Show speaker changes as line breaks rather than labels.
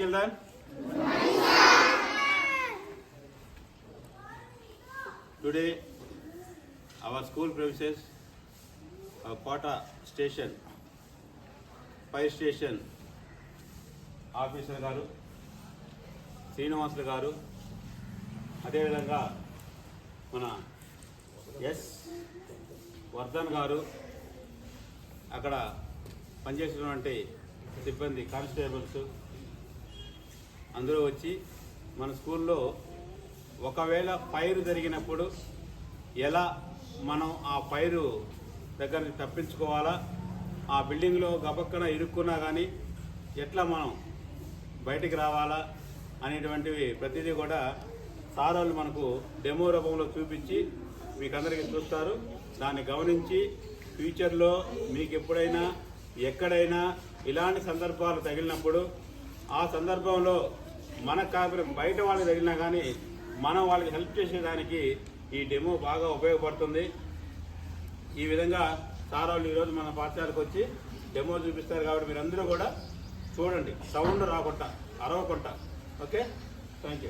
Children, today our school premises, Kota station, fire station officer గారు శ్రీనివాసులు గారు, అదేవిధంగా మన ఎస్ వర్ధన్ గారు, అక్కడ పనిచేసినటువంటి సిబ్బంది కానిస్టేబుల్స్ అందరూ వచ్చి మన స్కూల్లో ఒకవేళ ఫైర్ జరిగినప్పుడు ఎలా మనం ఆ ఫైరు దగ్గర నుంచి తప్పించుకోవాలా, ఆ బిల్డింగ్లో గబక్కన ఇరుక్కున్నా కానీ ఎట్లా మనం బయటికి రావాలా అనేటువంటివి ప్రతిదీ కూడా సార్ వాళ్ళు మనకు డెమో రూపంలో చూపించి మీకు అందరికీ చూస్తారు. దాన్ని గమనించి ఫ్యూచర్లో మీకు ఎప్పుడైనా ఎక్కడైనా ఇలాంటి సందర్భాలు తగిలినప్పుడు ఆ సందర్భంలో మనకు కాకపోతే బయట వాళ్ళకి తగిలినా కానీ మనం వాళ్ళకి హెల్ప్ చేసేదానికి ఈ డెమో బాగా ఉపయోగపడుతుంది. ఈ విధంగా సార్ వాళ్ళు ఈరోజు మన పాఠశాలకు వచ్చి డెమో చూపిస్తారు. కాబట్టి మీరందరూ కూడా చూడండి, సౌండ్ రాకుండా, అరవకుండా. Okay, thank you.